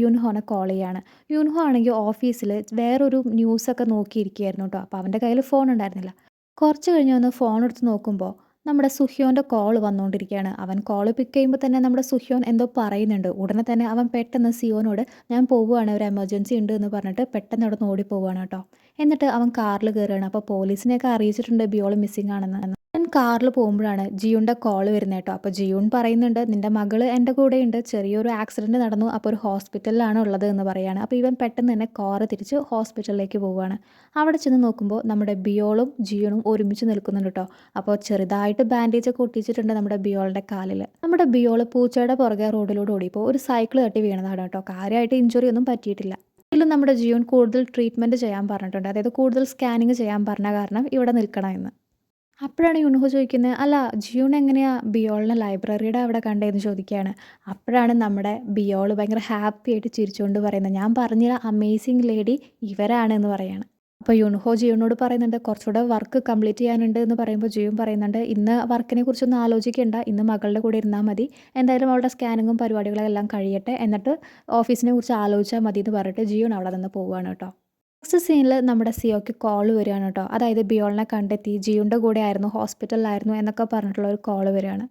യുൻഹോനെ call ചെയ്യാണ്. യുൻഹോ ആണെങ്കിൽ ഓഫീസിൽ വേറൊരു ന്യൂസൊക്കെ നോക്കിയിരിക്കുകയായിരുന്നു കേട്ടോ. അപ്പോൾ അവൻ്റെ കയ്യിൽ ഫോൺ ഉണ്ടായിരുന്നില്ല. കുറച്ച് കഴിഞ്ഞ് വന്ന് ഫോൺ എടുത്ത് നോക്കുമ്പോൾ നമ്മുടെ സുഹ്യോൻ്റെ കോൾ വന്നുകൊണ്ടിരിക്കുകയാണ്. അവൻ കോൾ പിക്ക് ചെയ്യുമ്പോൾ തന്നെ നമ്മുടെ സുഹ്യോൻ എന്തോ പറയുന്നുണ്ട്. ഉടനെ തന്നെ അവൻ പെട്ടെന്ന് സിയോനോട് ഞാൻ പോവുകയാണ്, ഒരു എമർജൻസി ഉണ്ട് എന്ന് പറഞ്ഞിട്ട് പെട്ടെന്ന് അവിടെ നിന്ന് ഓടിപ്പോവുകയാണ് കേട്ടോ. എന്നിട്ട് അവൻ കാറിൽ കയറുകയാണ്. അപ്പോൾ പോലീസിനെയൊക്കെ അറിയിച്ചിട്ടുണ്ട് ബിയോൾ മിസ്സിംഗ് ആണെന്ന്. ഞാൻ കാറിൽ പോകുമ്പോഴാണ് ജിയുൻ്റെ കോൾ വരുന്നത് കേട്ടോ. അപ്പോൾ ജിയൂൺ പറയുന്നുണ്ട് നിൻ്റെ മകള് എൻ്റെ കൂടെയുണ്ട്, ചെറിയൊരു ആക്സിഡൻറ്റ് നടന്നു, അപ്പോൾ ഒരു ഹോസ്പിറ്റലിലാണ് ഉള്ളത് എന്ന് പറയുകയാണ്. അപ്പോൾ ഇവൻ പെട്ടെന്ന് തന്നെ കാറ് തിരിച്ച് ഹോസ്പിറ്റലിലേക്ക് പോവുകയാണ്. അവിടെ ചെന്ന് നോക്കുമ്പോൾ നമ്മുടെ ബിയോളും ജിയൂണും ഒരുമിച്ച് നിൽക്കുന്നുണ്ട് കേട്ടോ. അപ്പോൾ ചെറുതായിട്ട് ബാൻഡേജ് ഒക്കെ ഒട്ടിച്ചിട്ടുണ്ട് നമ്മുടെ ബിയോളുടെ കാലിൽ. നമ്മുടെ ബിയോള് പൂച്ചയുടെ പുറകെ റോഡിലൂടെ ഓടിയപ്പോൾ ഒരു സൈക്കിൾ തട്ടി വീണതാണ് കേട്ടോ. കാര്യമായിട്ട് ഇഞ്ചുറി ഒന്നും പറ്റിയിട്ടില്ല. ഇതിലും നമ്മുടെ ജിയൂൺ കൂടുതൽ ട്രീറ്റ്മെൻറ്റ് ചെയ്യാൻ പറഞ്ഞിട്ടുണ്ട്. അതായത് കൂടുതൽ സ്കാനിങ് ചെയ്യാൻ പറഞ്ഞ കാരണം ഇവിടെ നിൽക്കണമെന്ന്. അപ്പോഴാണ് യുൻഹോ ചോദിക്കുന്നത്, അല്ല ജിയൂൺ എങ്ങനെയാ ബിയോളിനെ ലൈബ്രറിയുടെ അവിടെ കണ്ടതെന്ന് ചോദിക്കുകയാണ്. അപ്പോഴാണ് നമ്മുടെ ബിയോൾ ഭയങ്കര ഹാപ്പി ആയിട്ട് ചിരിച്ചുകൊണ്ട് പറയുന്നത്, ഞാൻ പറഞ്ഞില്ല അമേസിങ് ലേഡി ഇവരാണ് എന്ന് പറയാണ്. അപ്പോൾ യുൻഹോ ജിയൂണിനോട് പറയുന്നുണ്ട് കുറച്ചുകൂടെ വർക്ക് കംപ്ലീറ്റ് ചെയ്യാനുണ്ട് എന്ന് പറയുമ്പോൾ ജിയൂൺ പറയുന്നുണ്ട് ഇന്ന് വർക്കിനെ കുറിച്ചൊന്നും ആലോചിക്കേണ്ട, ഇന്ന് മകളുടെ കൂടെ ഇരുന്നാൽ മതി, എന്തായാലും അവളുടെ സ്കാനിങ്ങും പരിപാടികളെല്ലാം കഴിയട്ടെ, എന്നിട്ട് ഓഫീസിനെ കുറിച്ച് ആലോചിച്ചാൽ മതി എന്ന് പറഞ്ഞിട്ട് ജിയൂൺ അവിടെ നിന്ന് പോവുകയാണ് കേട്ടോ. നെക്സ്റ്റ് സീനിൽ നമ്മുടെ സിയോക്ക് കോൾ വരികയാണ് കേട്ടോ. അതായത് ബിയോളിനെ കണ്ടെത്തി, ജിയുടെ കൂടെ ആയിരുന്നു, ഹോസ്പിറ്റലിലായിരുന്നു എന്നൊക്കെ പറഞ്ഞിട്ടുള്ള ഒരു കോൾ വരികയാണ്.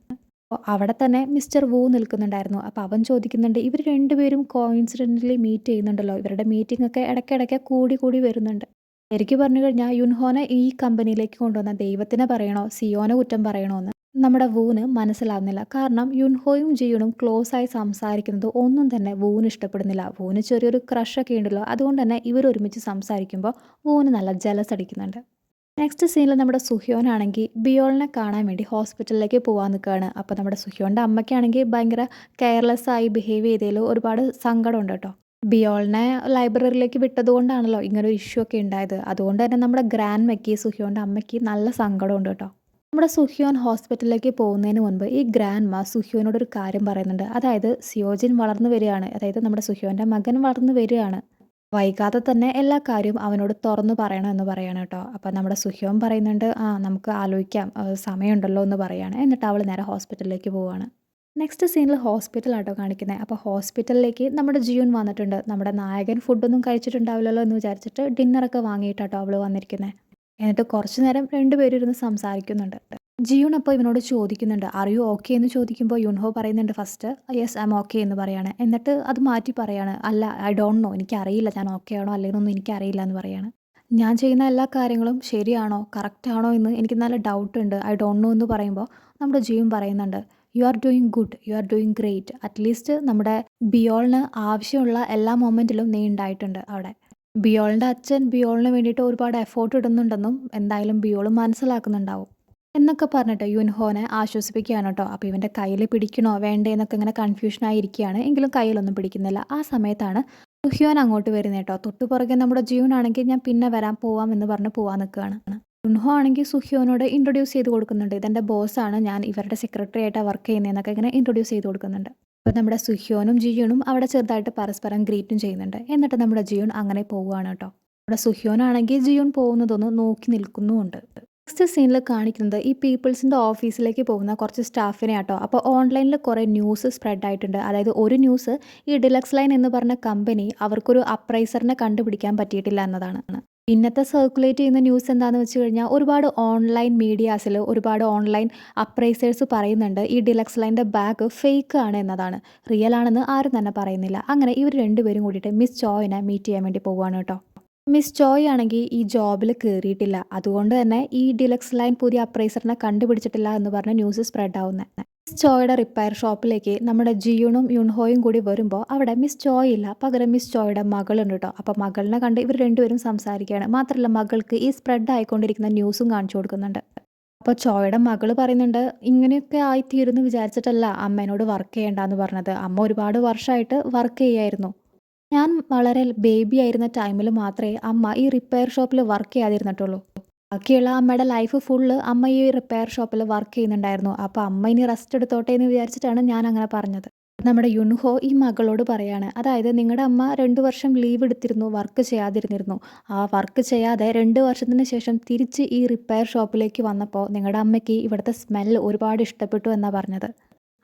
അപ്പോൾ അവിടെ തന്നെ മിസ്റ്റർ വൂ നിൽക്കുന്നുണ്ടായിരുന്നു. അപ്പോൾ അവൻ ചോദിക്കുന്നുണ്ട് ഇവർ രണ്ടുപേരും കോയിൻസിഡൻ്റലി മീറ്റ് ചെയ്യുന്നുണ്ടല്ലോ, ഇവരുടെ മീറ്റിംഗ് ഒക്കെ ഇടയ്ക്കിടയ്ക്ക് കൂടി കൂടി വരുന്നുണ്ട്. ശരിക്കും പറഞ്ഞു കഴിഞ്ഞാൽ യുൻഹോനെ ഈ കമ്പനിയിലേക്ക് കൊണ്ടുവന്ന ദൈവത്തിനെ പറയണോ സിയോനെ കുറ്റം പറയണോ എന്ന് നമ്മുടെ വൂന് മനസ്സിലാവുന്നില്ല. കാരണം യുൻഹോയും ജിയുണും ക്ലോസ് ആയി സംസാരിക്കുന്നത് ഒന്നും തന്നെ വൂന് ഇഷ്ടപ്പെടുന്നില്ല. വൂന് ചെറിയൊരു ക്രഷൊക്കെ ഉണ്ടല്ലോ, അതുകൊണ്ട് തന്നെ ഇവർ ഒരുമിച്ച് സംസാരിക്കുമ്പോൾ വൂന് നല്ല ജലസ് അടിക്കുന്നുണ്ട്. നെക്സ്റ്റ് സീനിൽ നമ്മുടെ സുഹ്യോനാണെങ്കിൽ ബിയോളിനെ കാണാൻ വേണ്ടി ഹോസ്പിറ്റലിലേക്ക് പോകാൻ നിൽക്കുകയാണ്. അപ്പോൾ നമ്മുടെ സുഹ്യോൻ്റെ അമ്മയ്ക്കാണെങ്കിൽ ഭയങ്കര കെയർലെസ് ആയി ബിഹേവ് ചെയ്തതിൽ ഒരുപാട് സങ്കടമുണ്ട് കേട്ടോ. ബിയോളിനെ ലൈബ്രറിയിലേക്ക് വിട്ടതുകൊണ്ടാണല്ലോ ഇങ്ങനൊരു ഇഷ്യൂ ഒക്കെ ഉണ്ടായത്. അതുകൊണ്ട് തന്നെ നമ്മുടെ ഗ്രാൻഡ് മയ്ക്ക് സുഹ്യോൻ്റെ അമ്മയ്ക്ക് നല്ല സങ്കടമുണ്ട് കേട്ടോ. നമ്മുടെ സുഹ്യോൻ ഹോസ്പിറ്റലിലേക്ക് പോകുന്നതിന് മുൻപ് ഈ ഗ്രാൻഡ്മ സുഹ്യോനോട് ഒരു കാര്യം പറയുന്നുണ്ട്. അതായത് സിയോജിൻ വളർന്നു വരികയാണ്, അതായത് നമ്മുടെ സുഹ്യോൻ്റെ മകൻ വളർന്നു വരികയാണ്, വൈകാതെ തന്നെ എല്ലാ കാര്യവും അവനോട് തുറന്നു പറയണം എന്ന് പറയാണ് കേട്ടോ. അപ്പം നമ്മുടെ സുഹ്യോൻ പറയുന്നുണ്ട് നമുക്ക് ആലോചിക്കാം, സമയമുണ്ടല്ലോ എന്ന് പറയാണ്. എന്നിട്ട് അവൾ നേരെ ഹോസ്പിറ്റലിലേക്ക് പോവുകയാണ്. നെക്സ്റ്റ് സീനിൽ ഹോസ്പിറ്റലാട്ടോ കാണിക്കുന്നത്. അപ്പോൾ ഹോസ്പിറ്റലിലേക്ക് നമ്മുടെ ജിയൂൺ വന്നിട്ടുണ്ട്. നമ്മുടെ നായകൻ ഫുഡൊന്നും കഴിച്ചിട്ടുണ്ടാവില്ലല്ലോ എന്ന് വിചാരിച്ചിട്ട് ഡിന്നറൊക്കെ വാങ്ങിയിട്ടാട്ടോ അവൾ വന്നിരിക്കുന്നത്. എന്നിട്ട് കുറച്ച് നേരം രണ്ടുപേരും ഇരുന്ന് സംസാരിക്കുന്നുണ്ട്. ജിയൂൺ അപ്പോൾ ഇവനോട് ചോദിക്കുന്നുണ്ട് ആർ യു ഓക്കെ എന്ന് ചോദിക്കുമ്പോൾ യുൻഹോ പറയുന്നുണ്ട് first yes I M okay എന്ന് പറയാണ്. എന്നിട്ട് അത് മാറ്റി പറയാണ്, അല്ല ഐ ഡോണ്ട് നോ, എനിക്കറിയില്ല ഞാൻ ഓക്കെ ആണോ അല്ലെങ്കിൽ ഒന്നും എനിക്കറിയില്ല എന്ന് പറയാണ്. ഞാൻ ചെയ്യുന്ന എല്ലാ കാര്യങ്ങളും ശരിയാണോ കറക്റ്റ് ആണോ എന്ന് എനിക്ക് നല്ല ഡൗട്ട് ഉണ്ട്, ഐ ഡോണ്ട് നോ എന്ന് പറയുമ്പോൾ നമ്മുടെ ജിയൂൺ പറയുന്നുണ്ട് you are doing good, you are doing great, at least നമ്മുടെ ബിയോളിന് ആവശ്യമുള്ള എല്ലാ മൊമെൻറ്റിലും നീ ഉണ്ടായിട്ടുണ്ട് അവിടെ. ബിയോളിൻ്റെ അച്ഛൻ ബിയോളിന് വേണ്ടിയിട്ട് ഒരുപാട് എഫോർട്ട് ഇടുന്നുണ്ടെന്നും എന്തായാലും ബിയോൾ മനസ്സിലാക്കുന്നുണ്ടാവും എന്നൊക്കെ പറഞ്ഞിട്ട് യുൻഹോനെ ആശ്വസിപ്പിക്കുകയാണ് കേട്ടോ. അപ്പോൾ ഇവൻ്റെ കയ്യിൽ പിടിക്കണോ വേണ്ടേ എന്നൊക്കെ ഇങ്ങനെ കൺഫ്യൂഷനായിരിക്കുകയാണ്, എങ്കിലും കയ്യിലൊന്നും പിടിക്കുന്നില്ല. ആ സമയത്താണ് സുഹ്യോൻ അങ്ങോട്ട് വരുന്നത് കേട്ടോ. തൊട്ടു പുറകെ നമ്മുടെ ജിയൂൺ ആണെങ്കിൽ ഞാൻ പിന്നെ വരാൻ പോവാം എന്ന് പറഞ്ഞ് പോവാൻ നിൽക്കുകയാണ്. യുൻഹോ ആണെങ്കിൽ സുഹ്യോനോട് ഇൻട്രൊഡ്യൂസ് ചെയ്ത് കൊടുക്കുന്നുണ്ട്, ഇതെൻ്റെ ബോസാണ്, ഞാൻ ഇവരുടെ സെക്രട്ടറി ആയിട്ടാണ് വർക്ക് ചെയ്യുന്നതെന്നൊക്കെ ഇങ്ങനെ ഇൻട്രൊഡ്യൂസ് ചെയ്ത് കൊടുക്കുന്നുണ്ട്. അപ്പോൾ നമ്മുടെ സുഹ്യോനും ജിയൂണും അവിടെ ചെറുതായിട്ട് പരസ്പരം ഗ്രീറ്റും ചെയ്യുന്നുണ്ട്. എന്നിട്ട് നമ്മുടെ ജിയൂൺ അങ്ങനെ പോവുകയാണ് കേട്ടോ. നമ്മുടെ സുഹ്യോനാണെങ്കിൽ ജിയൂൺ പോകുന്നതൊന്ന് നോക്കി നിൽക്കുന്നുമുണ്ട്. നെക്സ്റ്റ് സീനിൽ കാണിക്കുന്നത് ഈ പീപ്പിൾസിൻ്റെ ഓഫീസിലേക്ക് പോകുന്ന കുറച്ച് സ്റ്റാഫിനെ ആട്ടോ. അപ്പോൾ ഓൺലൈനിൽ കുറേ ന്യൂസ് സ്പ്രെഡ് ആയിട്ടുണ്ട്. അതായത് ഒരു ന്യൂസ് ഈ ഡിലക്സ് ലൈൻ എന്ന് പറഞ്ഞ കമ്പനി അവർക്കൊരു അപ്രൈസറിനെ കണ്ടുപിടിക്കാൻ പറ്റിയിട്ടില്ല എന്നതാണ്. ഇന്നത്തെ സർക്കുലേറ്റ് ചെയ്യുന്ന ന്യൂസ് എന്താണെന്ന് വെച്ച് കഴിഞ്ഞാൽ ഒരുപാട് ഓൺലൈൻ മീഡിയാസിൽ ഒരുപാട് ഓൺലൈൻ അപ്രൈസേഴ്സ് പറയുന്നുണ്ട് ഈ ഡിലക്സ് ലൈൻ്റെ ബാഗ് ഫേക്ക് ആണ് എന്നതാണ്, റിയൽ ആണെന്ന് ആരും തന്നെ പറയുന്നില്ല. അങ്ങനെ ഇവർ രണ്ടുപേരും കൂടിയിട്ട് മിസ് ചോയിനെ മീറ്റ് ചെയ്യാൻ വേണ്ടി പോവുകയാണ് കേട്ടോ. മിസ് ചോയ് ആണെങ്കിൽ ഈ ജോബിൽ കയറിയിട്ടില്ല, അതുകൊണ്ട് തന്നെ ഈ ഡിലക്സ് ലൈൻ പുതിയ അപ്രൈസറിനെ കണ്ടുപിടിച്ചിട്ടില്ല എന്ന് പറഞ്ഞ് ന്യൂസ് സ്പ്രെഡ് ആവുന്നത്. മിസ് ചോയുടെ റിപ്പയർ ഷോപ്പിലേക്ക് നമ്മുടെ ജിയൂണും യുൻഹോയും കൂടി വരുമ്പോൾ അവിടെ മിസ് ചോയ് ഇല്ല, പകരം മിസ് ചോയുടെ മകളുണ്ട് കേട്ടോ. അപ്പോൾ മകളിനെ കണ്ട് ഇവർ രണ്ടുപേരും സംസാരിക്കുകയാണ്. മാത്രമല്ല മകൾക്ക് ഈ സ്പ്രെഡ് ആയിക്കൊണ്ടിരിക്കുന്ന ന്യൂസും കാണിച്ചു കൊടുക്കുന്നുണ്ട്. അപ്പോൾ ചോയുടെ മകൾ പറയുന്നുണ്ട് ഇങ്ങനെയൊക്കെ ആയിത്തീരുന്നു വിചാരിച്ചിട്ടല്ല അമ്മേനോട് വർക്ക് ചെയ്യേണ്ടെന്ന് പറഞ്ഞത്, അമ്മ ഒരുപാട് വർഷമായിട്ട് വർക്ക് ചെയ്യായിരുന്നു, ഞാൻ വളരെ ബേബി ആയിരുന്ന ടൈമിൽ മാത്രമേ അമ്മ ഈ റിപ്പയർ ഷോപ്പിൽ വർക്ക് ചെയ്യാതിരുന്നിട്ടുള്ളൂ, ബാക്കിയുള്ള അമ്മയുടെ ലൈഫ് ഫുള്ള് അമ്മ ഈ റിപ്പയർ ഷോപ്പിൽ വർക്ക് ചെയ്യുന്നുണ്ടായിരുന്നു, അപ്പോൾ അമ്മ ഇനി റെസ്റ്റ് എടുത്തോട്ടെ എന്ന് വിചാരിച്ചിട്ടാണ് ഞാൻ അങ്ങനെ പറഞ്ഞത്. നമ്മുടെ യുൻഹോ ഈ മകളോട് പറയാണ്, അതായത് നിങ്ങളുടെ അമ്മ 2 വർഷം ലീവ് എടുത്തിരുന്നു, വർക്ക് ചെയ്യാതിരുന്നിരുന്നു, ആ വർക്ക് ചെയ്യാതെ 2 വർഷത്തിന് ശേഷം തിരിച്ച് ഈ റിപ്പയർ ഷോപ്പിലേക്ക് വന്നപ്പോൾ നിങ്ങളുടെ അമ്മയ്ക്ക് ഇവിടുത്തെ സ്മെല്ല് ഒരുപാട് ഇഷ്ടപ്പെട്ടു എന്നാണ് പറഞ്ഞത്.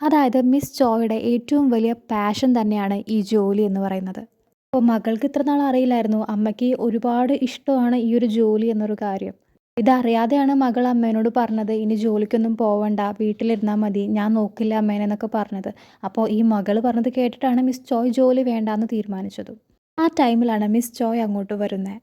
അതായത് മിസ് ചോയുടെ ഏറ്റവും വലിയ പാഷൻ തന്നെയാണ് ഈ ജോലി എന്ന് പറയുന്നത്. അപ്പോൾ മകൾക്ക് ഇത്ര നാൾ അറിയില്ലായിരുന്നു അമ്മയ്ക്ക് ഒരുപാട് ഇഷ്ടമാണ് ഈ ഒരു ജോലി എന്നൊരു കാര്യം. ഇതറിയാതെയാണ് മകൾ അമ്മേനോട് പറഞ്ഞത്, "ഇനി ജോലിക്കൊന്നും പോവണ്ട, വീട്ടിലിരുന്നാൽ മതി. ഞാൻ നോക്കില്ല അമ്മേനെ" എന്നൊക്കെ പറഞ്ഞത്. അപ്പോൾ ഈ മകൾ പറഞ്ഞത് കേട്ടിട്ടാണ് മിസ് ചോയ് ജോലി വേണ്ടാന്ന് തീരുമാനിച്ചതും. ആ ടൈമിലാണ് മിസ് ചോയ് അങ്ങോട്ട് വരുന്നത്.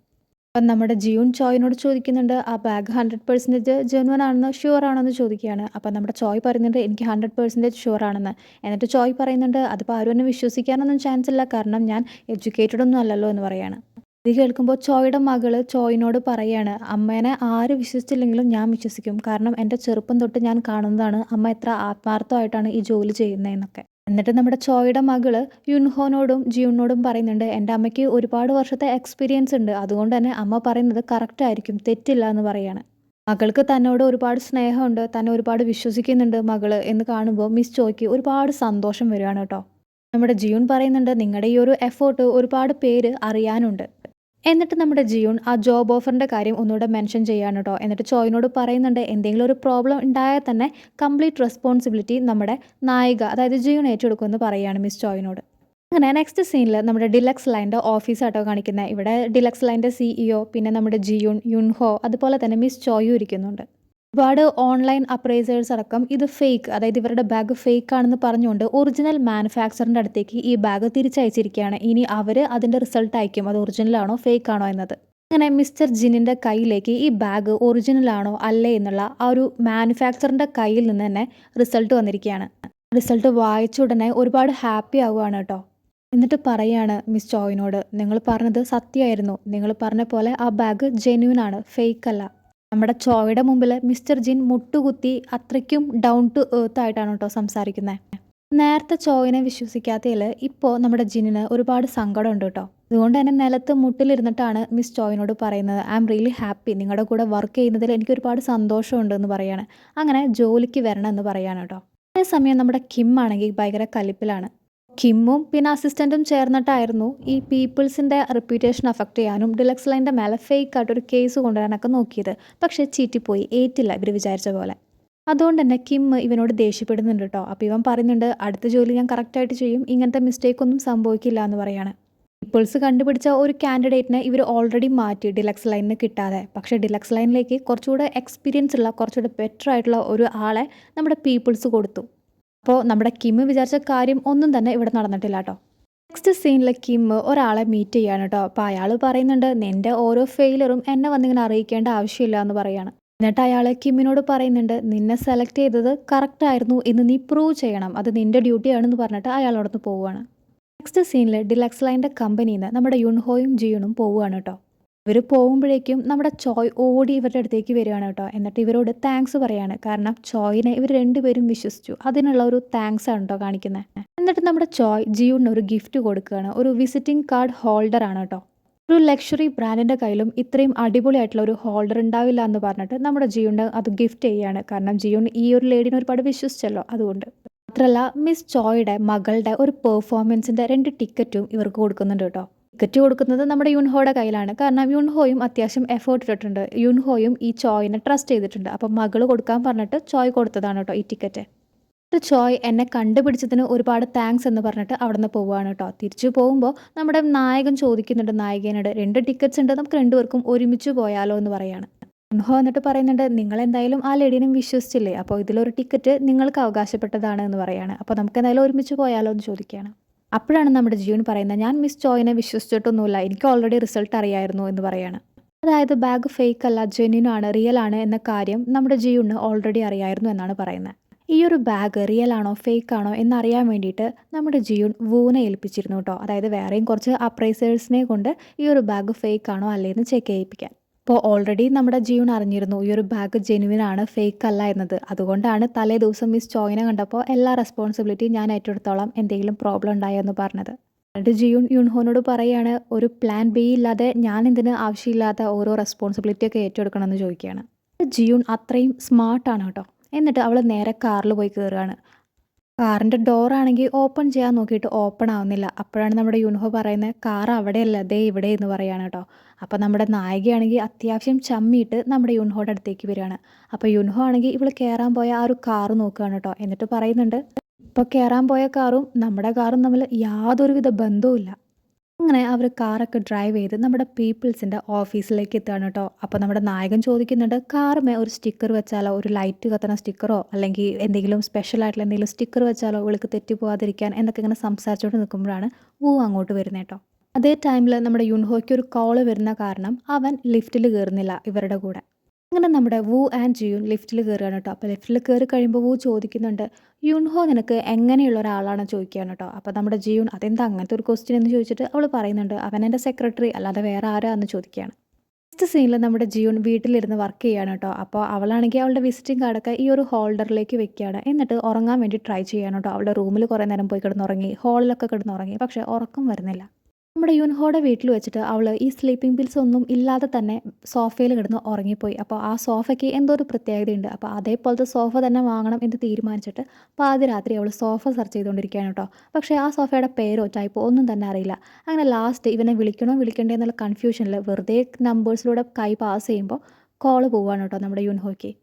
അപ്പം നമ്മുടെ ജിയൂൺ ചോയിനോട് ചോദിക്കുന്നുണ്ട്, "ആ ബാഗ് 100% ജെന്യുइन ആണെന്ന് ഷ്യൂർ ആണോ?" എന്ന് ചോദിക്കുകയാണ്. അപ്പം നമ്മുടെ ചോയ് പറയുന്നുണ്ട്, "എനിക്ക് 100% ഷ്യൂർ ആണെന്ന്." എന്നിട്ട് ചോയ് പറയുന്നുണ്ട്, "അതിപ്പോൾ ആരും എന്നെ വിശ്വസിക്കാനൊന്നും ചാൻസ് ഇല്ല. കാരണം ഞാൻ എഡ്യൂക്കേറ്റഡ് ഒന്നും അല്ലല്ലോ" എന്ന് പറയാണ്. ഇത് കേൾക്കുമ്പോൾ ചോയ്യുടെ മകള് ചോയിനോട് പറയാണ്, "അമ്മേനെ ആര് വിശ്വസിച്ചില്ലെങ്കിലും ഞാൻ വിശ്വസിക്കും. കാരണം എൻ്റെ ചെറുപ്പം തൊട്ട് ഞാൻ കാണുന്നതാണ് അമ്മ എത്ര ആത്മാർത്ഥമായിട്ടാണ് ഈ ജോലി ചെയ്യുന്നതെന്നൊക്കെ." എന്നിട്ട് നമ്മുടെ ചോയ്യുടെ മകള് യുൻഹോനോടും ജിയുണിനോടും പറയുന്നുണ്ട്, "എൻ്റെ അമ്മയ്ക്ക് ഒരുപാട് വർഷത്തെ എക്സ്പീരിയൻസ് ഉണ്ട്. അതുകൊണ്ട് തന്നെ അമ്മ പറയുന്നത് കറക്റ്റ് ആയിരിക്കും. തെറ്റില്ല" എന്ന് പറയാണ്. മകൾക്ക് തന്നോട് ഒരുപാട് സ്നേഹമുണ്ട്, തന്നെ ഒരുപാട് വിശ്വസിക്കുന്നുണ്ട് മകള് എന്ന് കാണുമ്പോൾ മിസ് ചോയ്ക്ക് ഒരുപാട് സന്തോഷം വരികയാണ് കേട്ടോ. നമ്മുടെ ജിയൂൺ പറയുന്നുണ്ട്, "നിങ്ങളുടെ ഈ ഒരു എഫേർട്ട് ഒരുപാട് പേര് അറിയാനുണ്ട്." എന്നിട്ട് നമ്മുടെ ജിയൂൺ ആ ജോബ് ഓഫറിൻ്റെ കാര്യം ഒന്നുകൂടെ മെൻഷൻ ചെയ്യാണ് കേട്ടോ. എന്നിട്ട് ചോയിനോട് പറയുന്നുണ്ട്, എന്തെങ്കിലും ഒരു പ്രോബ്ലം ഉണ്ടായാൽ തന്നെ കംപ്ലീറ്റ് റെസ്പോൺസിബിലിറ്റി നമ്മുടെ നായിക അതായത് ജിയൂൺ ഏറ്റെടുക്കുമെന്ന് പറയുകയാണ് മിസ് ചോയിനോട്. അങ്ങനെ നെക്സ്റ്റ് സീനിൽ നമ്മുടെ ഡിലക്സ് ലൈൻ്റെ ഓഫീസാട്ടോ കാണിക്കുന്നത്. ഇവിടെ ഡിലക്സ് ലൈൻ്റെ സിഇഒ, പിന്നെ നമ്മുടെ ജിയൂൺ, യുൻഹോ, അതുപോലെ തന്നെ മിസ് ചോയും ഇരിക്കുന്നുണ്ട്. ഒരുപാട് ഓൺലൈൻ അപ്രൈസേഴ്സ് അടക്കം ഇത് ഫേക്ക്, അതായത് ഇവരുടെ ബാഗ് ഫേക്ക് ആണെന്ന് പറഞ്ഞുകൊണ്ട് ഒറിജിനൽ മാനുഫാക്ചറിൻ്റെ അടുത്തേക്ക് ഈ ബാഗ് തിരിച്ചയച്ചിരിക്കുകയാണ്. ഇനി അവർ അതിൻ്റെ റിസൾട്ട് അയക്കും, അത് ഒറിജിനൽ ആണോ ഫേക്ക് ആണോ എന്നത്. അങ്ങനെ മിസ്റ്റർ ജിന്നിൻ്റെ കയ്യിലേക്ക് ഈ ബാഗ് ഒറിജിനൽ ആണോ അല്ലേ എന്നുള്ള ആ ഒരു മാനുഫാക്ചറിൻ്റെ കയ്യിൽ നിന്ന് തന്നെ റിസൾട്ട് വന്നിരിക്കുകയാണ്. റിസൾട്ട് വായിച്ച ഉടനെ ഒരുപാട് ഹാപ്പി ആവുകയാണ് കേട്ടോ. എന്നിട്ട് പറയാണ് മിസ് ചോയിനോട്, "നിങ്ങൾ പറഞ്ഞത് സത്യമായിരുന്നു. നിങ്ങൾ പറഞ്ഞ പോലെ ആ ബാഗ് ജെന്യുവൻ ആണ്, ഫേക്ക് അല്ല." നമ്മുടെ ചോയുടെ മുമ്പിൽ മിസ്റ്റർ ജിൻ മുട്ടുകുത്തി അത്രയ്ക്കും ഡൗൺ ടു എർത്ത് ആയിട്ടാണ് കേട്ടോ സംസാരിക്കുന്നത്. നേരത്തെ ചോയിനെ വിശ്വസിക്കാത്തതിൽ ഇപ്പോൾ നമ്മുടെ ജിന്നിന് ഒരുപാട് സങ്കടമുണ്ട് കേട്ടോ. അതുകൊണ്ട് തന്നെ നിലത്ത് മുട്ടിലിരുന്നിട്ടാണ് മിസ് ചോയിനോട് പറയുന്നത്, "ഐ ആം റിയലി ഹാപ്പി, നിങ്ങളുടെ കൂടെ വർക്ക് ചെയ്യുന്നതിൽ എനിക്ക് ഒരുപാട് സന്തോഷമുണ്ട്" എന്ന് പറയാണ്. അങ്ങനെ ജോലിക്ക് വരണം എന്ന് പറയാണ് കേട്ടോ. അതേസമയം നമ്മുടെ കിം ആണെങ്കിൽ ഭയങ്കര കലിപ്പിലാണ്. കിമ്മും പിന്നെ അസിസ്റ്റൻറ്റും ചേർന്നിട്ടായിരുന്നു ഈ പീപ്പിൾസിൻ്റെ റെപ്യൂട്ടേഷൻ അഫക്റ്റ് ചെയ്യാനും ഡിലക്സ് ലൈൻ്റെ മേലെ ഫേക്ക് ആയിട്ടൊരു കേസ് കൊണ്ടുവരാനൊക്കെ നോക്കിയത്. പക്ഷേ ചീറ്റിപ്പോയി, ഏറ്റില്ല ഇവർ വിചാരിച്ച പോലെ. അതുകൊണ്ട് തന്നെ കിം ഇവനോട് ദേഷ്യപ്പെടുന്നുണ്ട് കേട്ടോ. അപ്പോൾ ഇവൻ പറയുന്നുണ്ട്, "അടുത്ത ജോലി ഞാൻ കറക്റ്റായിട്ട് ചെയ്യും, ഇങ്ങനത്തെ മിസ്റ്റേക്ക് ഒന്നും സംഭവിക്കില്ല" എന്ന് പറയാണ്. പീപ്പിൾസ് കണ്ടുപിടിച്ച ഒരു കാൻഡിഡേറ്റിനെ ഇവർ ഓൾറെഡി മാറ്റി ഡിലക്സ് ലൈനിന് കിട്ടാതെ. പക്ഷേ ഡിലക്സ് ലൈനിലേക്ക് കുറച്ചുകൂടെ എക്സ്പീരിയൻസ് ഉള്ള കുറച്ചുകൂടെ ബെറ്റർ ആയിട്ടുള്ള ഒരു ആളെ നമ്മുടെ പീപ്പിൾസ് കൊടുത്തു. അപ്പോൾ നമ്മുടെ കിം വിചാരിച്ച കാര്യം ഒന്നും തന്നെ ഇവിടെ നടന്നിട്ടില്ല കേട്ടോ. നെക്സ്റ്റ് സീനിൽ കിം ഒരാളെ മീറ്റ് ചെയ്യാണ് കേട്ടോ. അപ്പോൾ അയാൾ പറയുന്നുണ്ട്, "നിൻ്റെ ഓരോ ഫെയിലറും എന്നെ വന്നിങ്ങനെ അറിയിക്കേണ്ട ആവശ്യമില്ല" എന്ന് പറയാണ്. എന്നിട്ട് അയാൾ കിമ്മിനോട് പറയുന്നുണ്ട്, "നിന്നെ സെലക്ട് ചെയ്തത് കറക്റ്റ് ആയിരുന്നു എന്ന് നീ പ്രൂവ് ചെയ്യണം, അത് നിൻ്റെ ഡ്യൂട്ടിയാണെന്ന് പറഞ്ഞിട്ട് അയാൾ അവിടെ നിന്ന് പോവുകയാണ്. നെക്സ്റ്റ് സീനിൽ ഡിലക്സ് ലൈൻ്റെ കമ്പനിയിൽ നിന്ന് നമ്മുടെ യുൻഹോയും ജിയുണും പോവുകയാണ് കേട്ടോ. ഇവർ പോകുമ്പോഴേക്കും നമ്മുടെ ചോയ് ഓടി ഇവരുടെ അടുത്തേക്ക് വരികയാണ് കേട്ടോ. എന്നിട്ട് ഇവരോട് താങ്ക്സ് പറയാണ്. കാരണം ചോയിനെ ഇവർ രണ്ടുപേരും വിശ്വസിച്ചു, അതിനുള്ള ഒരു താങ്ക്സ് ആണ് കേട്ടോ കാണിക്കുന്നത്. എന്നിട്ട് നമ്മുടെ ചോയ് ജിയൂണിന് ഒരു ഗിഫ്റ്റ് കൊടുക്കുകയാണ്. ഒരു വിസിറ്റിംഗ് കാർഡ് ഹോൾഡർ ആണ് കേട്ടോ. ഒരു ലക്ഷറി ബ്രാൻഡിൻ്റെ കയ്യിലും ഇത്രയും അടിപൊളിയായിട്ടുള്ള ഒരു ഹോൾഡർ ഉണ്ടാവില്ല എന്ന് പറഞ്ഞിട്ട് നമ്മുടെ ജിയൂണിന് അത് ഗിഫ്റ്റ് ചെയ്യുകയാണ്. കാരണം ജിയൂൺ ഈ ഒരു ലേഡിനെ ഒരുപാട് വിശ്വസിച്ചല്ലോ, അതുകൊണ്ട്. മാത്രമല്ല മിസ് ചോയുടെ മകളുടെ ഒരു പെർഫോമൻസിൻ്റെ 2 ടിക്കറ്റും ഇവർക്ക് കൊടുക്കുന്നുണ്ട് കേട്ടോ. ടിക്കറ്റ് കൊടുക്കുന്നത് നമ്മുടെ യുൻഹോയുടെ കയ്യിലാണ്. കാരണം യുൻഹോയും അത്യാവശ്യം എഫേർട്ട് ഇട്ടിട്ടുണ്ട്. യുൻഹോയും ഈ ചോയിനെ ട്രസ്റ്റ് ചെയ്തിട്ടുണ്ട്. അപ്പം മകൾ കൊടുക്കാൻ പറഞ്ഞിട്ട് ചോയ് കൊടുത്തതാണ് കേട്ടോ ഈ ടിക്കറ്റ്. ചോയ് എന്നെ കണ്ടുപിടിച്ചതിന് ഒരുപാട് താങ്ക്സ് എന്ന് പറഞ്ഞിട്ട് അവിടെ നിന്ന് പോവുകയാണ് കേട്ടോ. തിരിച്ചു പോകുമ്പോൾ നമ്മുടെ നായകൻ ചോദിക്കുന്നുണ്ട് നായികനോട്, "2 ടിക്കറ്റ്സ് ഉണ്ട്, നമുക്ക് രണ്ടുപേർക്കും ഒരുമിച്ച് പോയാലോ" എന്ന് പറയാണ്. യുൻഹോ എന്നിട്ട് പറയുന്നുണ്ട്, "നിങ്ങൾ എന്തായാലും ആ ലേഡീനെയും വിശ്വസിച്ചില്ലേ, അപ്പോൾ ഇതിലൊരു ടിക്കറ്റ് നിങ്ങൾക്ക് അവകാശപ്പെട്ടതാണ്" എന്ന് പറയാണ്. "അപ്പോൾ നമുക്ക് എന്തായാലും ഒരുമിച്ച് പോയാലോ" എന്ന് ചോദിക്കുകയാണ്. അപ്പോഴാണ് നമ്മുടെ ജിയൂൺ പറയുന്നത്, "ഞാൻ മിസ് ചോയിനെ വിശ്വസിച്ചിട്ടൊന്നുമില്ല, എനിക്ക് ഓൾറെഡി റിസൾട്ട് അറിയായിരുന്നു" എന്ന് പറയാണ്. അതായത് ബാഗ് ഫേക്ക് അല്ല, ജെന്യുൻ ആണ്, റിയൽ ആണ് എന്ന കാര്യം നമ്മുടെ ജിയൂണിന് ഓൾറെഡി അറിയായിരുന്നു എന്നാണ് പറയുന്നത്. ഈ ഒരു ബാഗ് റിയൽ ആണോ ഫേക്ക് ആണോ എന്നറിയാൻ വേണ്ടിയിട്ട് നമ്മുടെ ജിയൂൺ വൂനെ ഏൽപ്പിച്ചിരുന്നു കേട്ടോ. അതായത് വേറെയും കുറച്ച് അപ്രൈസേഴ്സിനെ കൊണ്ട് ഈ ഒരു ബാഗ് ഫേക്ക് ആണോ അല്ലേന്ന് ചെക്ക് ചെയ്യിപ്പിക്കാൻ. അപ്പോൾ ഓൾറെഡി നമ്മുടെ ജിയൂൺ അറിഞ്ഞിരുന്നു ഈ ഒരു ബാഗ് ജെന്യുവിൻ ആണ്, ഫേക്ക് അല്ല എന്നത്. അതുകൊണ്ടാണ് തലേ ദിവസം മിസ് ചോയിനെ കണ്ടപ്പോൾ എല്ലാ റെസ്പോൺസിബിലിറ്റിയും ഞാൻ ഏറ്റെടുത്തോളാം, എന്തെങ്കിലും പ്രോബ്ലം ഉണ്ടായെന്ന് പറഞ്ഞത്. എന്നിട്ട് ജിയൂൺ യുൻഹോനോട് പറയാണ്, "ഒരു പ്ലാൻ ബി ഇല്ലാതെ ഞാൻ എന്തിന് ആവശ്യമില്ലാത്ത ഓരോ റെസ്പോൺസിബിലിറ്റിയൊക്കെ ഏറ്റെടുക്കണമെന്ന് ചോദിക്കുകയാണ്. ജിയൂൺ അത്രയും സ്മാർട്ടാണ് കേട്ടോ. എന്നിട്ട് അവൾ നേരെ കാറിൽ പോയി കയറുകയാണ്. കാറിൻ്റെ ഡോറാണെങ്കിൽ ഓപ്പൺ ചെയ്യാൻ നോക്കിയിട്ട് ഓപ്പൺ ആവുന്നില്ല. അപ്പോഴാണ് നമ്മുടെ യുൻഹോ പറയുന്നത്, "കാർ അവിടെയല്ല, ദേ ഇവിടെ" എന്ന് പറയാണ് കേട്ടോ. അപ്പോൾ നമ്മുടെ നായികയാണെങ്കിൽ അത്യാവശ്യം ചമ്മിയിട്ട് നമ്മുടെ യുൻഹോയുടെ അടുത്തേക്ക് വരികയാണ്. അപ്പോൾ യുൻഹോ ആണെങ്കിൽ ഇവൾ കയറാൻ പോയ ആ ഒരു കാറ് നോക്കുകയാണ് കേട്ടോ. എന്നിട്ട് പറയുന്നുണ്ട്, ഇപ്പോൾ കയറാൻ പോയ കാറും നമ്മുടെ കാറും തമ്മിൽ യാതൊരുവിധ ബന്ധവുമില്ല. അങ്ങനെ അവർ കാറൊക്കെ ഡ്രൈവ് ചെയ്ത് നമ്മുടെ പീപ്പിൾസിൻ്റെ ഓഫീസിലേക്ക് എത്തുകയാണ് കേട്ടോ. അപ്പോൾ നമ്മുടെ നായകൻ ചോദിക്കുന്നുണ്ട്, കാറുമേ ഒരു സ്റ്റിക്കർ വെച്ചാലോ, ഒരു ലൈറ്റ് കത്തുന്ന സ്റ്റിക്കറോ അല്ലെങ്കിൽ എന്തെങ്കിലും സ്പെഷ്യൽ ആയിട്ടുള്ള എന്തെങ്കിലും സ്റ്റിക്കർ വെച്ചാലോ ഇവൾക്ക് തെറ്റി പോകാതിരിക്കാൻ എന്നൊക്കെ ഇങ്ങനെ സംസാരിച്ചുകൊണ്ട് നിൽക്കുമ്പോഴാണ് വൂ അങ്ങോട്ട് വരുന്നത് കേട്ടോ. അതേ ടൈമിൽ നമ്മുടെ യുൻഹോയ്ക്ക് ഒരു കോള് വരുന്ന കാരണം അവൻ ലിഫ്റ്റിൽ കയറുന്നില്ല ഇവരുടെ കൂടെ. അങ്ങനെ നമ്മുടെ വു ആൻഡ് ജിയൂൻ ലിഫ്റ്റിൽ കയറുകയാണ് കേട്ടോ. അപ്പോൾ ലിഫ്റ്റിൽ കയറി കഴിയുമ്പോൾ വു ചോദിക്കുന്നുണ്ട്, യുൻഹോ നിനക്ക് എങ്ങനെയുള്ള ഒരാളാണ് ചോദിക്കുകയാണ് കേട്ടോ. അപ്പോൾ നമ്മുടെ ജിയൂൻ അതെന്താ അങ്ങനത്തെ ഒരു ക്വസ്റ്റ്യൻ എന്ന് ചോദിച്ചിട്ട് അവൾ പറയുന്നുണ്ട്, അവൻ എൻ്റെ സെക്രട്ടറി അല്ലാതെ വേറെ ആരാന്ന് ചോദിക്കുകയാണ്. നെക്സ്റ്റ് സീനിൽ നമ്മുടെ ജിയൂൻ വീട്ടിലിരുന്ന് വർക്ക് ചെയ്യുകയാണ് കേട്ടോ. അപ്പോൾ അവളാണെങ്കിൽ അവളുടെ വിസിറ്റിംഗ് കാർഡൊക്കെ ഈ ഒരു ഹോൾഡറിലേക്ക് വെക്കുകയാണ്. എന്നിട്ട് ഉറങ്ങാൻ വേണ്ടി ട്രൈ ചെയ്യാണ് കേട്ടോ. അവളുടെ റൂമിൽ കുറേ നേരം പോയി കിടന്നുറങ്ങി, ഹാളിലൊക്കെ കിടന്നുറങ്ങി, പക്ഷേ ഉറക്കം വരുന്നില്ല. നമ്മുടെ യുൻഹോയുടെ വീട്ടിൽ വെച്ചിട്ട് അവൾ ഈ സ്ലീപ്പിംഗ് പിൽസ് ഒന്നും ഇല്ലാതെ തന്നെ സോഫയിൽ കിടന്ന് ഉറങ്ങിപ്പോയി. അപ്പോൾ ആ സോഫയ്ക്ക് എന്തോ ഒരു പ്രത്യേകതയുണ്ട്. അപ്പോൾ അതേപോലത്തെ സോഫ തന്നെ വാങ്ങണം എന്ന് തീരുമാനിച്ചിട്ട് പാതിരാത്രി അവൾ സോഫ സെർച്ച് ചെയ്തുകൊണ്ടിരിക്കുകയാണ് കേട്ടോ. പക്ഷേ ആ സോഫയുടെ പേരോ ടൈപ്പോ ഒന്നും തന്നെ അറിയില്ല. അങ്ങനെ ലാസ്റ്റ് ഇവനെ വിളിക്കണോ വിളിക്കണ്ടേ എന്നുള്ള കൺഫ്യൂഷനിൽ വെറുതെ നമ്പേഴ്സിലൂടെ കൈ പാസ് ചെയ്യുമ്പോൾ കോള് പോവുകയാണ് കേട്ടോ നമ്മുടെ യുൻഹോയ്ക്ക്.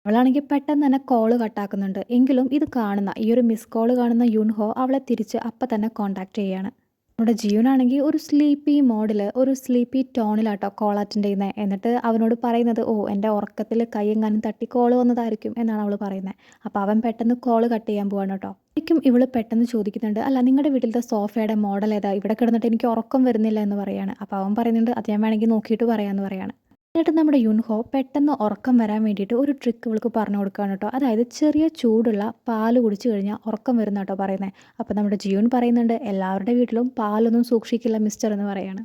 അവളാണെങ്കിൽ പെട്ടെന്ന് തന്നെ കോള് കട്ടാക്കുന്നുണ്ട്. എങ്കിലും ഇത് കാണുന്ന ഈ ഒരു മിസ് കോള് കാണുന്ന യുൻഹോ അവളെ തിരിച്ച് അപ്പം തന്നെ കോൺടാക്റ്റ് ചെയ്യുകയാണ്. നമ്മുടെ ജിയൂനാണെങ്കിൽ ഒരു സ്ലീപ്പി മോഡിൽ ഒരു സ്ലീപ്പി ടോണിലാട്ടോ കോൾ അറ്റൻഡ് ചെയ്യുന്നത്. എന്നിട്ട് അവനോട് പറയുന്നത്, ഓ എൻ്റെ ഉറക്കത്തിൽ കൈയെങ്ങാനും തട്ടി കോൾ വന്നതായിരിക്കും എന്നാണ് അവൾ പറയുന്നത്. അപ്പോൾ അവൻ പെട്ടെന്ന് കോൾ കട്ട് ചെയ്യാൻ പോവാണ് കേട്ടോ. ശരിക്കും ഇവൾ പെട്ടെന്ന് ചോദിക്കുന്നുണ്ട്, അല്ല നിങ്ങളുടെ വീട്ടിലത്തെ സോഫയുടെ മോഡൽ ഏതാ, ഇവിടെ കിടന്നിട്ട് എനിക്ക് ഉറക്കം വരുന്നില്ല എന്ന് പറയാണ്. അപ്പോൾ അവൻ പറയുന്നുണ്ട്, അത് ഞാൻ വേണമെങ്കിൽ നോക്കിയിട്ട് പറയാമെന്ന് പറയാണ്. എന്നിട്ട് നമ്മുടെ യുൻഹോ പെട്ടെന്ന് ഉറക്കം വരാൻ വേണ്ടിയിട്ട് ഒരു ട്രിക്ക് ഇവൾക്ക് പറഞ്ഞു കൊടുക്കുകയാണ് കേട്ടോ. അതായത് ചെറിയ ചൂടുള്ള പാല് കുടിച്ചു കഴിഞ്ഞാൽ ഉറക്കം വരുന്ന കേട്ടോ പറയുന്നത്. അപ്പോൾ നമ്മുടെ ജിയൂൻ പറയുന്നുണ്ട്, എല്ലാവരുടെ വീട്ടിലും പാലൊന്നും സൂക്ഷിക്കില്ല മിസ്റ്റർ എന്ന് പറയാണ്.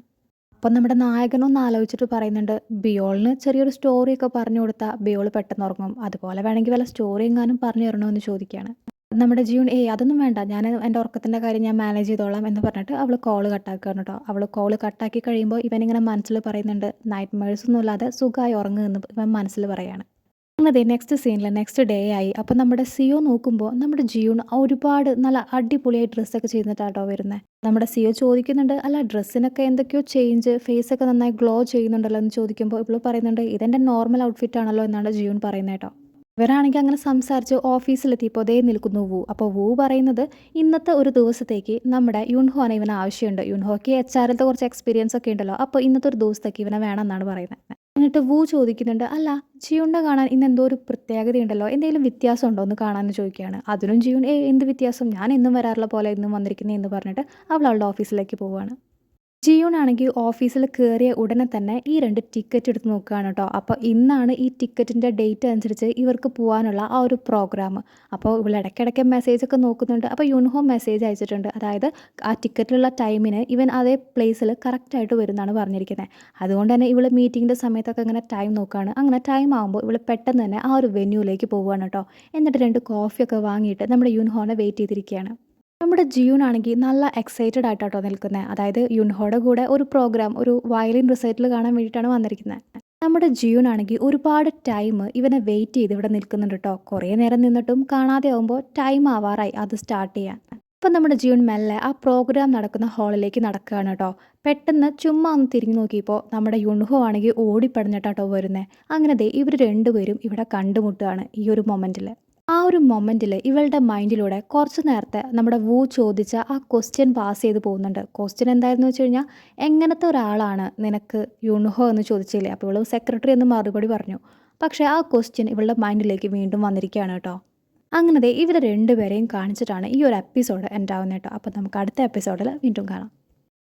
അപ്പം നമ്മുടെ നായകനൊന്ന് ആലോചിച്ചിട്ട് പറയുന്നുണ്ട്, ബിയോളിന് ചെറിയൊരു സ്റ്റോറിയൊക്കെ പറഞ്ഞു കൊടുത്താൽ ബിയോൾ പെട്ടെന്ന് ഉറങ്ങും, അതുപോലെ വേണമെങ്കിൽ വല്ല സ്റ്റോറി എങ്ങാനും പറഞ്ഞു തരണമെന്ന് ചോദിക്കുകയാണ്. നമ്മുടെ ജിയൂൺ അതൊന്നും വേണ്ട, ഞാൻ എൻ്റെ ഉറക്കത്തിൻ്റെ കാര്യം ഞാൻ മാനേജ് ചെയ്തോളാം എന്ന് പറഞ്ഞിട്ട് അവൾ കോള് കട്ടാക്കുകയാണ് കേട്ടോ. അവൾ കോള് കട്ടാക്കി കഴിയുമ്പോൾ ഇവനിങ്ങനെ മനസ്സിൽ പറയുന്നുണ്ട്, നൈറ്റ് മേഴ്സ് ഒന്നും ഇല്ലാതെ സുഖമായി ഉറങ്ങുമെന്ന് ഇവൻ മനസ്സിൽ പറയാണ്. അതെ നെക്സ്റ്റ് സീനിൽ നെക്സ്റ്റ് ഡേ ആയി. അപ്പോൾ നമ്മുടെ സിയോ നോക്കുമ്പോൾ നമ്മുടെ ജിയൂൺ ഒരുപാട് നല്ല അടിപൊളിയായി ഡ്രസ്സൊക്കെ ചെയ്തിട്ടാട്ടോ വരുന്നത്. നമ്മുടെ സിയോ ചോദിക്കുന്നുണ്ട്, അല്ല ഡ്രസ്സിനൊക്കെ എന്തൊക്കെയോ ചേഞ്ച്, ഫേസൊക്കെ നന്നായി ഗ്ലോ ചെയ്യുന്നുണ്ടല്ലോ എന്ന് ചോദിക്കുമ്പോൾ ഇപ്പോൾ പറയുന്നുണ്ട്, ഇതെൻ്റെ നോർമൽ ഔട്ട്ഫിറ്റ് ആണല്ലോ എന്നാണ് ജിയൂൺ പറയുന്നത് കേട്ടോ. ഇവരാണെങ്കിൽ അങ്ങനെ സംസാരിച്ച് ഓഫീസിലെത്തിയപ്പോൾ ദേ നിൽക്കുന്നു വു. അപ്പോൾ വു പറയുന്നത്, ഇന്നത്തെ ഒരു ദിവസത്തേക്ക് നമ്മുടെ യുൻഹോനെ ഇവന് ആവശ്യമുണ്ട്. യുൻഹോയ്ക്ക് HR കുറച്ച് എക്സ്പീരിയൻസ് ഒക്കെ ഉണ്ടല്ലോ, അപ്പോൾ ഇന്നത്തെ ഒരു ദിവസത്തേക്ക് ഇവനെ വേണമെന്നാണ് പറയുന്നത്. എന്നിട്ട് വു ചോദിക്കുന്നുണ്ട്, അല്ല ജിയുണ്ടെ കാണാൻ ഇന്ന് എന്തോ ഒരു പ്രത്യേകതയുണ്ടല്ലോ, എന്തെങ്കിലും വ്യത്യാസം ഉണ്ടോ എന്ന് കാണാമെന്ന് ചോദിക്കുകയാണ്. അതിനും ജിയുൺ എന്ത് വ്യത്യാസം, ഞാൻ എന്നും വരാറുള്ള പോലെ ഇന്നും വന്നിരിക്കുന്നത് എന്ന് പറഞ്ഞിട്ട് അവൾ അവളുടെ ഓഫീസിലേക്ക് പോവുകയാണ്. ജിയൂൺ ആണെങ്കിൽ ഓഫീസിൽ കയറിയ ഉടനെ തന്നെ ഈ 2 ടിക്കറ്റ് എടുത്ത് നോക്കുകയാണ് കേട്ടോ. അപ്പോൾ ഇന്നാണ് ഈ ടിക്കറ്റിൻ്റെ ഡേറ്റ് അനുസരിച്ച് ഇവർക്ക് പോകാനുള്ള ആ ഒരു പ്രോഗ്രാം. അപ്പോൾ ഇവൾ ഇടയ്ക്കിടയ്ക്ക് മെസ്സേജൊക്കെ നോക്കുന്നുണ്ട്. അപ്പോൾ യുൻഹോ മെസ്സേജ് അയച്ചിട്ടുണ്ട്, അതായത് ആ ടിക്കറ്റിലുള്ള ടൈമിന് ഇവൻ അതേ പ്ലേസിൽ കറക്റ്റായിട്ട് വരുമെന്നാണ് പറഞ്ഞിരിക്കുന്നത്. അതുകൊണ്ട് തന്നെ ഇവൾ മീറ്റിങ്ങിൻ്റെ സമയത്തൊക്കെ ഇങ്ങനെ ടൈം നോക്കുകയാണ്. അങ്ങനെ ടൈം ആകുമ്പോൾ ഇവൾ പെട്ടെന്ന് തന്നെ ആ ഒരു വെന്യൂലേക്ക് പോവുകയാണ് കേട്ടോ. എന്നിട്ട് 2 കോഫിയൊക്കെ വാങ്ങിയിട്ട് നമ്മുടെ യുൻഹോനെ വെയിറ്റ് ചെയ്തിരിക്കുകയാണ്. നമ്മുടെ ജിയൂൺ ആണെങ്കിൽ നല്ല എക്സൈറ്റഡ് ആയിട്ടാട്ടോ നിൽക്കുന്നത്. അതായത് യുൻഹോയുടെ കൂടെ ഒരു പ്രോഗ്രാം, ഒരു വയലിൻ റിസൈറ്റൽ കാണാൻ വേണ്ടിയിട്ടാണ് വന്നിരിക്കുന്നത്. നമ്മുടെ ജിയൂൺ ആണെങ്കിൽ ഒരുപാട് ടൈം ഇവനെ വെയിറ്റ് ചെയ്ത് ഇവിടെ നിൽക്കുന്നുണ്ട് കേട്ടോ. കുറേ നേരം നിന്നിട്ടും കാണാതെ ആകുമ്പോൾ ടൈം ആവാറായി അത് സ്റ്റാർട്ട് ചെയ്യാൻ. അപ്പം നമ്മുടെ ജിയൂൺ മെല്ലെ ആ പ്രോഗ്രാം നടക്കുന്ന ഹാളിലേക്ക് നടക്കുകയാണ് കേട്ടോ. പെട്ടെന്ന് ചുമ്മാ ഒന്ന് തിരിഞ്ഞു നോക്കിയപ്പോൾ നമ്മുടെ യുൻഹോ ആണെങ്കിൽ ഓടിപ്പടഞ്ഞിട്ടാട്ടോ വരുന്നത്. അങ്ങനെ ദേ ഇവർ രണ്ടുപേരും ഇവിടെ കണ്ടുമുട്ടുകയാണ് ഈ ഒരു മൊമെൻറ്റിൽ. ആ ഒരു മൊമെൻറ്റിൽ ഇവളുടെ മൈൻഡിലൂടെ കുറച്ച് നേരത്തെ നമ്മുടെ വു ചോദിച്ച ആ ക്വസ്റ്റ്യൻ പാസ് ചെയ്ത് പോകുന്നുണ്ട്. ക്വസ്റ്റ്യൻ എന്തായിരുന്നു വെച്ച് കഴിഞ്ഞാൽ, എങ്ങനത്തെ ഒരാളാണ് നിനക്ക് യുൻഹോ എന്ന് ചോദിച്ചില്ലേ. അപ്പോൾ ഇവൾ സെക്രട്ടറി എന്ന് മറുപടി പറഞ്ഞു. പക്ഷേ ആ ക്വസ്റ്റ്യൻ ഇവളുടെ മൈൻഡിലേക്ക് വീണ്ടും വന്നിരിക്കുകയാണ് കേട്ടോ. അങ്ങനെ ഇവരെ രണ്ടുപേരെയും കാണിച്ചിട്ടാണ് ഈ ഒരു എപ്പിസോഡ് എൻഡ് ആവുന്നത് കേട്ടോ. അപ്പോൾ നമുക്ക് അടുത്ത എപ്പിസോഡിൽ വീണ്ടും കാണാം.